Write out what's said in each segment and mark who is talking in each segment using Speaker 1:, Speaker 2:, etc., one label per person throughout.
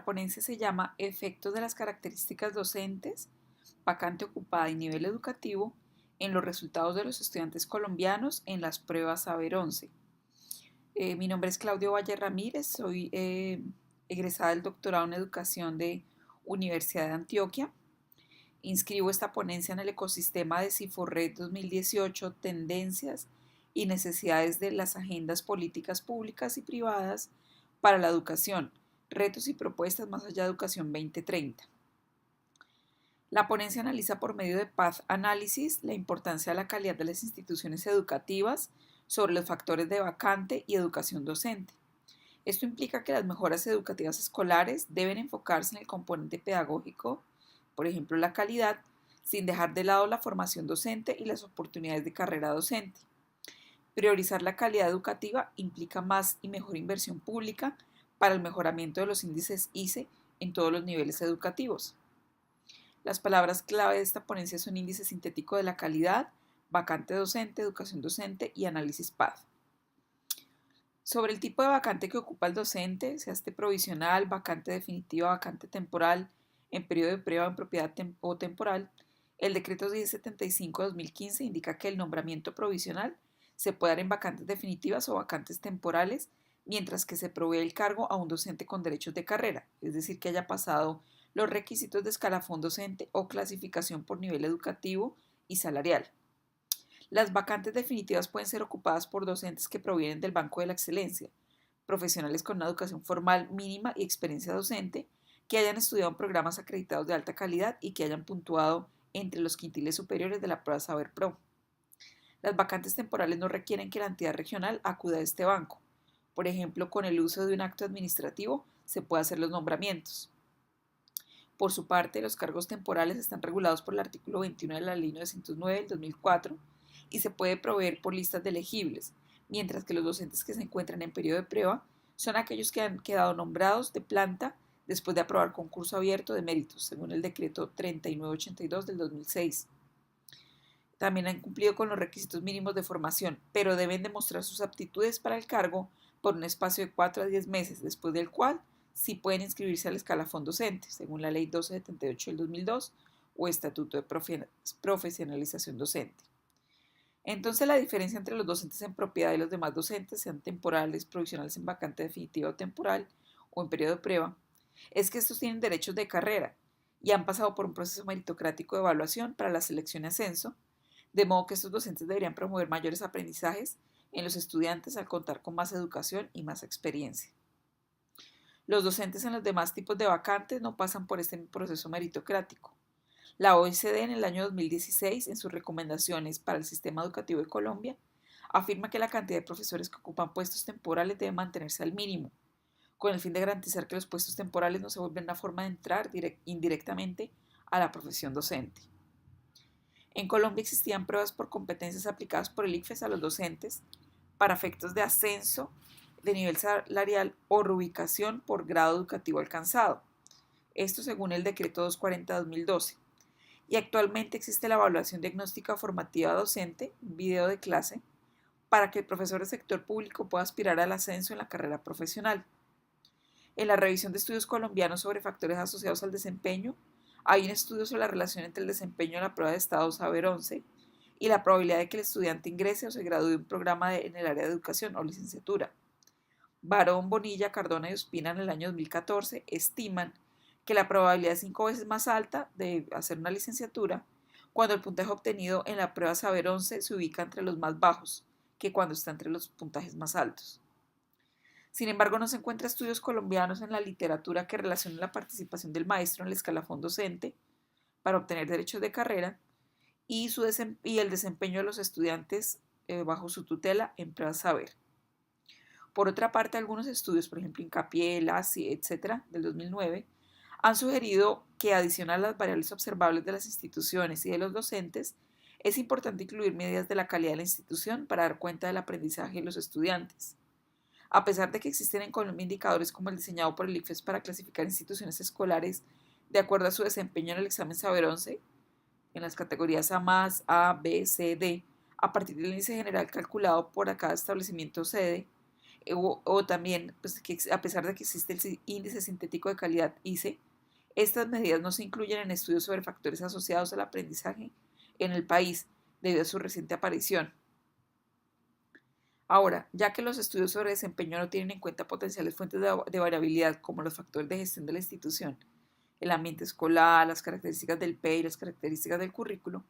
Speaker 1: La ponencia se llama Efectos de las características docentes, vacante ocupada y nivel educativo en los resultados de los estudiantes colombianos en las pruebas Saber 11. Mi nombre es Claudio Valle Ramírez, soy egresada del doctorado en educación de Universidad de Antioquia. Inscribo esta ponencia en el ecosistema de Ciforred 2018, tendencias y necesidades de las agendas políticas públicas y privadas para la educación, retos y propuestas más allá de Educación 2030. La ponencia analiza por medio de Path Analysis la importancia de la calidad de las instituciones educativas sobre los factores de vacante y educación docente. Esto implica que las mejoras educativas escolares deben enfocarse en el componente pedagógico, por ejemplo la calidad, sin dejar de lado la formación docente y las oportunidades de carrera docente. Priorizar la calidad educativa implica más y mejor inversión pública para el mejoramiento de los índices ICE en todos los niveles educativos. Las palabras clave de esta ponencia son índice sintético de la calidad, vacante docente, educación docente y análisis PAD. Sobre el tipo de vacante que ocupa el docente, sea este provisional, vacante definitiva, vacante temporal, en periodo de prueba, en propiedad o temporal, el decreto 1075-2015 indica que el nombramiento provisional se puede dar en vacantes definitivas o vacantes temporales, mientras que se provee el cargo a un docente con derechos de carrera, es decir, que haya pasado los requisitos de escalafón docente o clasificación por nivel educativo y salarial. Las vacantes definitivas pueden ser ocupadas por docentes que provienen del Banco de la Excelencia, profesionales con una educación formal mínima y experiencia docente, que hayan estudiado en programas acreditados de alta calidad y que hayan puntuado entre los quintiles superiores de la prueba Saber Pro. Las vacantes temporales no requieren que la entidad regional acuda a este banco. Por ejemplo, con el uso de un acto administrativo se puede hacer los nombramientos. Por su parte, los cargos temporales están regulados por el artículo 21 de la Ley 909 del 2004 y se puede proveer por listas de elegibles, mientras que los docentes que se encuentran en periodo de prueba son aquellos que han quedado nombrados de planta después de aprobar concurso abierto de méritos, según el decreto 3982 del 2006. También han cumplido con los requisitos mínimos de formación, pero deben demostrar sus aptitudes para el cargo por un espacio de 4 a 10 meses, después del cual sí pueden inscribirse al escalafón docente, según la Ley 1278 del 2002 o Estatuto de Profesionalización Docente. Entonces, la diferencia entre los docentes en propiedad y los demás docentes, sean temporales, provisionales en vacante definitiva o temporal, o en periodo de prueba, es que estos tienen derechos de carrera y han pasado por un proceso meritocrático de evaluación para la selección y ascenso, de modo que estos docentes deberían promover mayores aprendizajes en los estudiantes al contar con más educación y más experiencia. Los docentes en los demás tipos de vacantes no pasan por este proceso meritocrático. La OECD en el año 2016, en sus recomendaciones para el sistema educativo de Colombia, afirma que la cantidad de profesores que ocupan puestos temporales debe mantenerse al mínimo, con el fin de garantizar que los puestos temporales no se vuelvan una forma de entrar indirectamente a la profesión docente. En Colombia existían pruebas por competencias aplicadas por el ICFES a los docentes para efectos de ascenso de nivel salarial o reubicación por grado educativo alcanzado. Esto según el decreto 240-2012. Y actualmente existe la evaluación diagnóstica formativa docente, video de clase, para que el profesor del sector público pueda aspirar al ascenso en la carrera profesional. En la revisión de estudios colombianos sobre factores asociados al desempeño, hay un estudio sobre la relación entre el desempeño en la prueba de estado Saber 11 y la probabilidad de que el estudiante ingrese o se gradúe de un programa en el área de educación o licenciatura. Barón, Bonilla, Cardona y Ospina en el año 2014 estiman que la probabilidad es 5 veces más alta de hacer una licenciatura cuando el puntaje obtenido en la prueba Saber 11 se ubica entre los más bajos que cuando está entre los puntajes más altos. Sin embargo, no se encuentran estudios colombianos en la literatura que relacionen la participación del maestro en el escalafón docente para obtener derechos de carrera y el desempeño de los estudiantes bajo su tutela en pruebas Saber. Por otra parte, algunos estudios, por ejemplo, Hincapié, LACI, etc., del 2009, han sugerido que, adicional a las variables observables de las instituciones y de los docentes, es importante incluir medidas de la calidad de la institución para dar cuenta del aprendizaje de los estudiantes. A pesar de que existen en Colombia indicadores como el diseñado por el ICFES para clasificar instituciones escolares de acuerdo a su desempeño en el examen Saber 11, en las categorías A+, A, B, C, D, a partir del índice general calculado por cada establecimiento sede, o también, pues, que a pesar de que existe el índice sintético de calidad ICE, estas medidas no se incluyen en estudios sobre factores asociados al aprendizaje en el país debido a su reciente aparición. Ahora, ya que los estudios sobre desempeño no tienen en cuenta potenciales fuentes de variabilidad como los factores de gestión de la institución, el ambiente escolar, las características del PE y las características del currículo,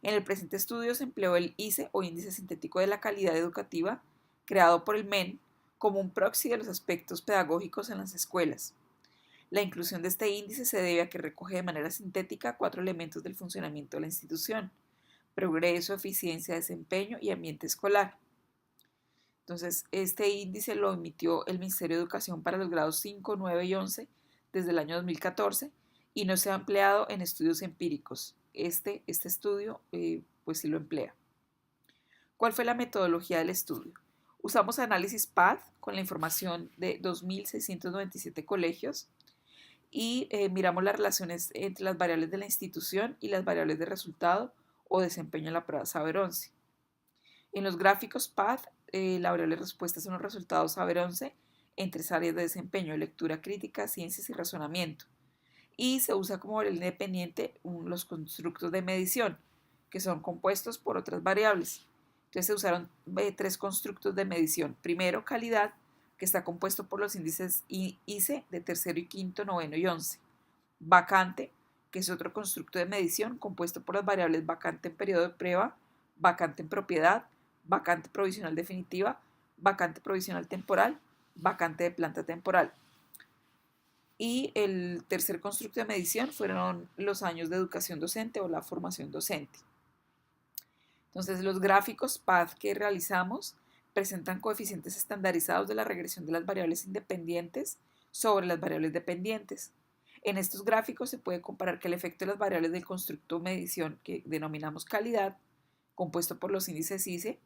Speaker 1: en el presente estudio se empleó el ICE o Índice Sintético de la Calidad Educativa, creado por el MEN, como un proxy de los aspectos pedagógicos en las escuelas. La inclusión de este índice se debe a que recoge de manera sintética 4 elementos del funcionamiento de la institución: progreso, eficiencia, desempeño y ambiente escolar. Entonces, este índice lo emitió el Ministerio de Educación para los grados 5, 9 y 11 desde el año 2014 y no se ha empleado en estudios empíricos. Este estudio pues sí lo emplea. ¿Cuál fue la metodología del estudio? Usamos análisis PATH con la información de 2.697 colegios y miramos las relaciones entre las variables de la institución y las variables de resultado o desempeño en la prueba Saber 11. En los gráficos PATH, la variable respuesta son los resultados Saber 11 en 3 áreas de desempeño: lectura crítica, ciencias y razonamiento. Y se usa como variable independiente los constructos de medición, que son compuestos por otras variables. Entonces se usaron 3 constructos de medición. Primero, calidad, que está compuesto por los índices ICE de tercero y quinto, noveno y 11. Vacante, que es otro constructo de medición compuesto por las variables vacante en periodo de prueba, vacante en propiedad, vacante provisional definitiva, vacante provisional temporal, vacante de planta temporal. Y el tercer constructo de medición fueron los años de educación docente o la formación docente. Entonces, los gráficos PATH que realizamos presentan coeficientes estandarizados de la regresión de las variables independientes sobre las variables dependientes. En estos gráficos se puede comparar que el efecto de las variables del constructo de medición que denominamos calidad, compuesto por los índices ICE,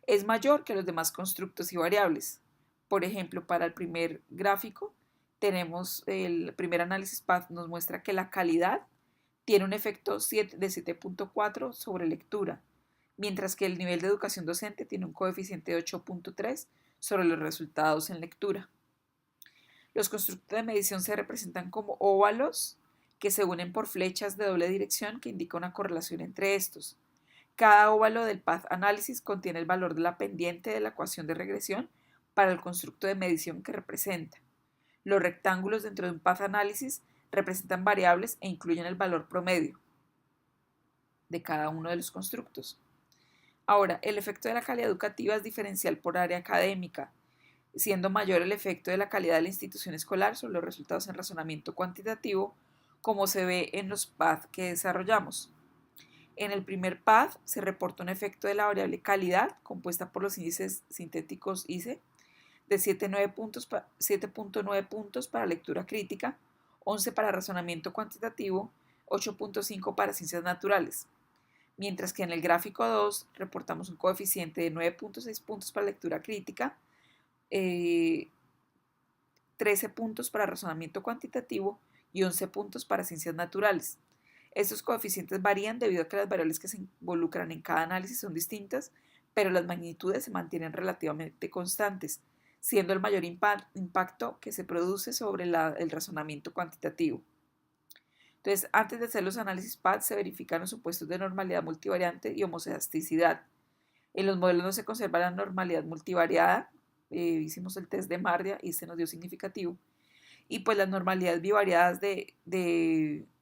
Speaker 1: es mayor que los demás constructos y variables. Por ejemplo, para el primer gráfico, tenemos el primer análisis PATH nos muestra que la calidad tiene un efecto de 7.4 sobre lectura, mientras que el nivel de educación docente tiene un coeficiente de 8.3 sobre los resultados en lectura. Los constructos de medición se representan como óvalos que se unen por flechas de doble dirección que indican una correlación entre estos. Cada óvalo del Path Analysis contiene el valor de la pendiente de la ecuación de regresión para el constructo de medición que representa. Los rectángulos dentro de un Path Analysis representan variables e incluyen el valor promedio de cada uno de los constructos. Ahora, el efecto de la calidad educativa es diferencial por área académica, siendo mayor el efecto de la calidad de la institución escolar sobre los resultados en razonamiento cuantitativo, como se ve en los PATH que desarrollamos. En el primer PATH se reporta un efecto de la variable calidad, compuesta por los índices sintéticos ICE, de 7.9 puntos para lectura crítica, 11 para razonamiento cuantitativo, 8.5 para ciencias naturales. Mientras que en el gráfico 2 reportamos un coeficiente de 9.6 puntos para lectura crítica, 13 puntos para razonamiento cuantitativo y 11 puntos para ciencias naturales. Estos coeficientes varían debido a que las variables que se involucran en cada análisis son distintas, pero las magnitudes se mantienen relativamente constantes, siendo el mayor impacto que se produce sobre el razonamiento cuantitativo. Entonces, antes de hacer los análisis PATH se verifican los supuestos de normalidad multivariante y homocedasticidad. En los modelos no se conserva la normalidad multivariada, hicimos el test de Mardia y se nos dio significativo, y pues las normalidades bivariadas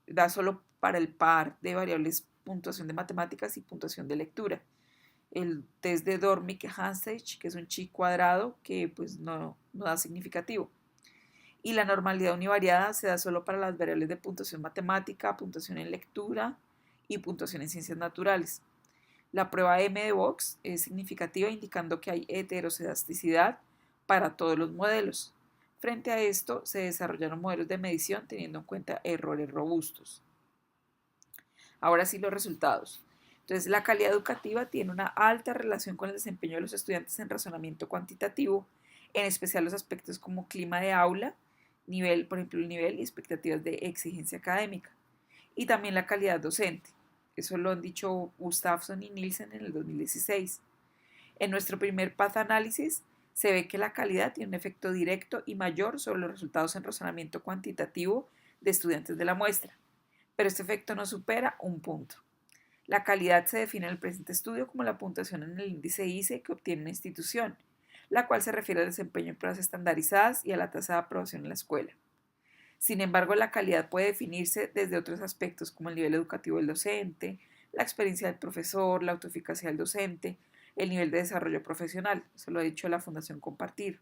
Speaker 1: da solo para el par de variables puntuación de matemáticas y puntuación de lectura. El test de Dormick-Hansage, que es un chi cuadrado, que pues no da significativo. Y la normalidad univariada se da solo para las variables de puntuación matemática, puntuación en lectura y puntuación en ciencias naturales. La prueba M de Box es significativa, indicando que hay heterocedasticidad para todos los modelos. Frente a esto, se desarrollaron modelos de medición teniendo en cuenta errores robustos. Ahora sí, los resultados. Entonces, la calidad educativa tiene una alta relación con el desempeño de los estudiantes en razonamiento cuantitativo, en especial los aspectos como clima de aula, nivel, por ejemplo, el nivel y expectativas de exigencia académica, y también la calidad docente. Eso lo han dicho Gustafsson y Nielsen en el 2016. En nuestro primer Path Analysis se ve que la calidad tiene un efecto directo y mayor sobre los resultados en razonamiento cuantitativo de estudiantes de la muestra, pero este efecto no supera un punto. La calidad se define en el presente estudio como la puntuación en el índice ICE que obtiene una institución, la cual se refiere al desempeño en pruebas estandarizadas y a la tasa de aprobación en la escuela. Sin embargo, la calidad puede definirse desde otros aspectos como el nivel educativo del docente, la experiencia del profesor, la autoeficacia del docente, el nivel de desarrollo profesional, eso lo ha dicho la Fundación Compartir.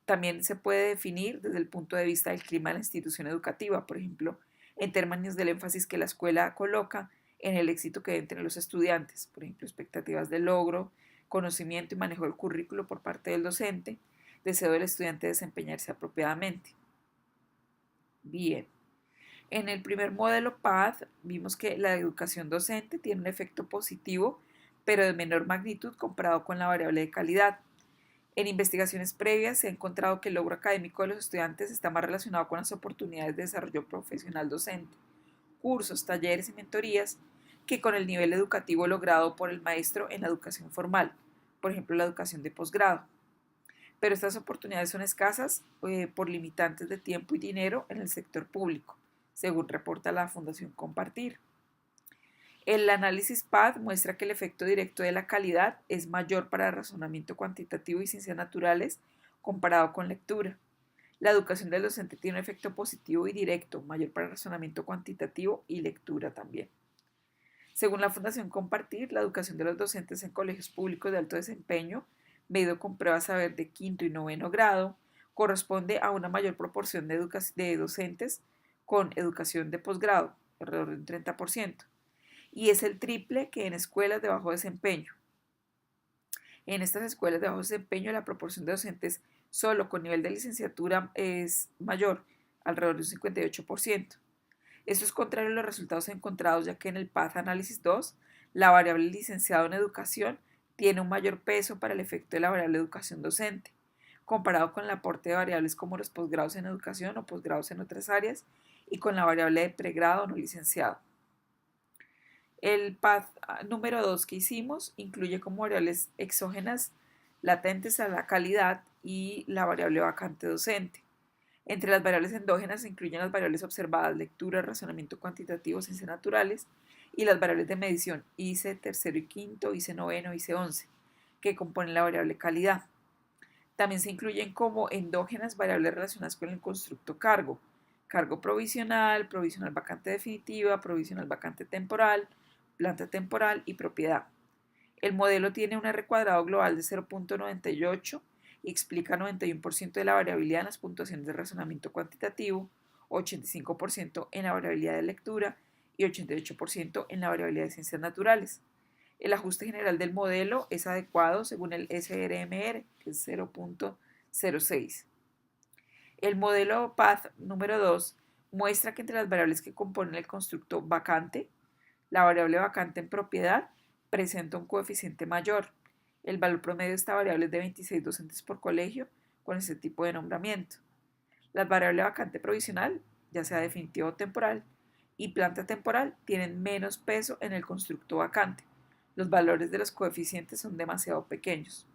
Speaker 1: También se puede definir desde el punto de vista del clima de la institución educativa, por ejemplo, en términos del énfasis que la escuela coloca en el éxito que deben tener los estudiantes, por ejemplo, expectativas de logro, conocimiento y manejo del currículo por parte del docente, deseo del estudiante de desempeñarse apropiadamente. Bien, en el primer modelo PATH vimos que la educación docente tiene un efecto positivo, pero de menor magnitud comparado con la variable de calidad. En investigaciones previas se ha encontrado que el logro académico de los estudiantes está más relacionado con las oportunidades de desarrollo profesional docente, cursos, talleres y mentorías, que con el nivel educativo logrado por el maestro en la educación formal, por ejemplo la educación de posgrado. Pero estas oportunidades son escasas por limitantes de tiempo y dinero en el sector público, según reporta la Fundación Compartir. El análisis PAD muestra que el efecto directo de la calidad es mayor para razonamiento cuantitativo y ciencias naturales comparado con lectura. La educación del docente tiene un efecto positivo y directo, mayor para razonamiento cuantitativo y lectura también. Según la Fundación Compartir, la educación de los docentes en colegios públicos de alto desempeño, medido con pruebas saber de quinto y noveno grado, corresponde a una mayor proporción de docentes con educación de posgrado, alrededor del 30%, y es el triple que en escuelas de bajo desempeño. En estas escuelas de bajo desempeño la proporción de docentes solo con nivel de licenciatura es mayor, alrededor del 58%. Esto es contrario a los resultados encontrados, ya que en el PATH Análisis 2, la variable licenciado en educación tiene un mayor peso para el efecto de la variable educación docente, comparado con el aporte de variables como los posgrados en educación o posgrados en otras áreas y con la variable de pregrado no licenciado. El PATH número 2 que hicimos incluye como variables exógenas latentes a la calidad y la variable vacante docente. Entre las variables endógenas se incluyen las variables observadas, lectura, razonamiento cuantitativo, ciencias naturales, y las variables de medición, ICE tercero y quinto, ICE noveno, ICE 11, que componen la variable calidad. También se incluyen como endógenas variables relacionadas con el constructo cargo, cargo provisional, provisional vacante definitiva, provisional vacante temporal, planta temporal y propiedad. El modelo tiene un R cuadrado global de 0.98 y explica 91% de la variabilidad en las puntuaciones de razonamiento cuantitativo, 85% en la variabilidad de lectura y 88% en la variabilidad de ciencias naturales. El ajuste general del modelo es adecuado según el SRMR, que es 0.06. El modelo PATH número 2 muestra que entre las variables que componen el constructo vacante, la variable vacante en propiedad presenta un coeficiente mayor. El valor promedio de esta variable es de 26 docentes por colegio con este tipo de nombramiento. La variable vacante provisional, ya sea definitiva o temporal, y planta temporal tienen menos peso en el constructo vacante. Los valores de los coeficientes son demasiado pequeños.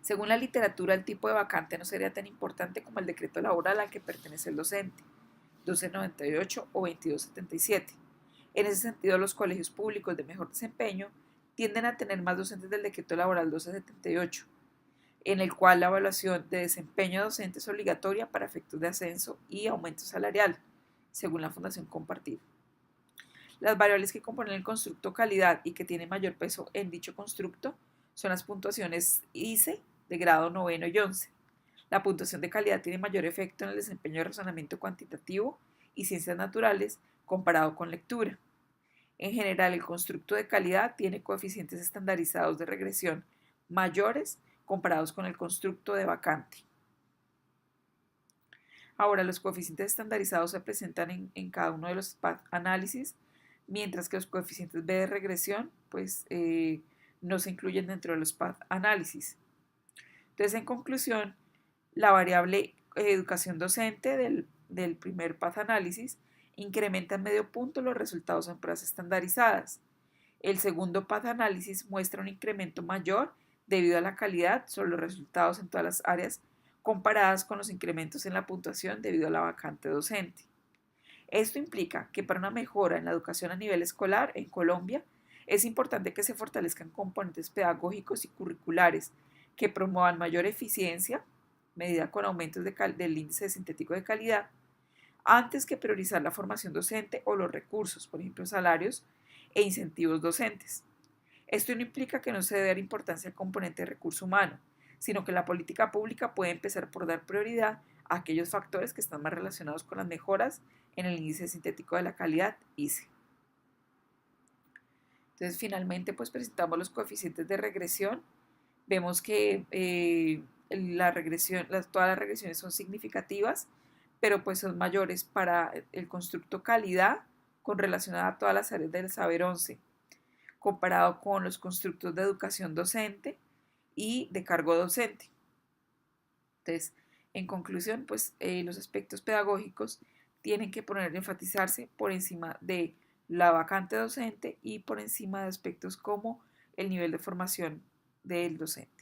Speaker 1: Según la literatura, el tipo de vacante no sería tan importante como el decreto laboral al que pertenece el docente, 1298 o 2277. En ese sentido, los colegios públicos de mejor desempeño tienden a tener más docentes del decreto laboral 1278, en el cual la evaluación de desempeño docente es obligatoria para efectos de ascenso y aumento salarial, según la Fundación Compartir. Las variables que componen el constructo calidad y que tienen mayor peso en dicho constructo son las puntuaciones ICE de grado noveno y 11. La puntuación de calidad tiene mayor efecto en el desempeño de razonamiento cuantitativo y ciencias naturales comparado con lectura. En general, el constructo de calidad tiene coeficientes estandarizados de regresión mayores comparados con el constructo de vacante. Ahora, los coeficientes estandarizados se presentan en cada uno de los PATH análisis, mientras que los coeficientes B de regresión no se incluyen dentro de los PATH análisis. Entonces, en conclusión, la variable educación docente del primer PATH análisis incrementa en medio punto los resultados en pruebas estandarizadas. El segundo PATH análisis muestra un incremento mayor debido a la calidad sobre los resultados en todas las áreas comparadas con los incrementos en la puntuación debido a la vacante docente. Esto implica que para una mejora en la educación a nivel escolar en Colombia es importante que se fortalezcan componentes pedagógicos y curriculares que promuevan mayor eficiencia, medida con aumentos del índice sintético de calidad, antes que priorizar la formación docente o los recursos, por ejemplo, salarios e incentivos docentes. Esto no implica que no se dé dar importancia al componente de recurso humano, sino que la política pública puede empezar por dar prioridad a aquellos factores que están más relacionados con las mejoras en el índice sintético de la calidad, ISE. Entonces, finalmente, pues presentamos los coeficientes de regresión. Vemos que todas las regresiones son significativas, pero pues son mayores para el constructo calidad con relación a todas las áreas del saber 11, comparado con los constructos de educación docente y de cargo docente. Entonces, en conclusión, pues los aspectos pedagógicos tienen que enfatizarse por encima de la vacante docente y por encima de aspectos como el nivel de formación del docente.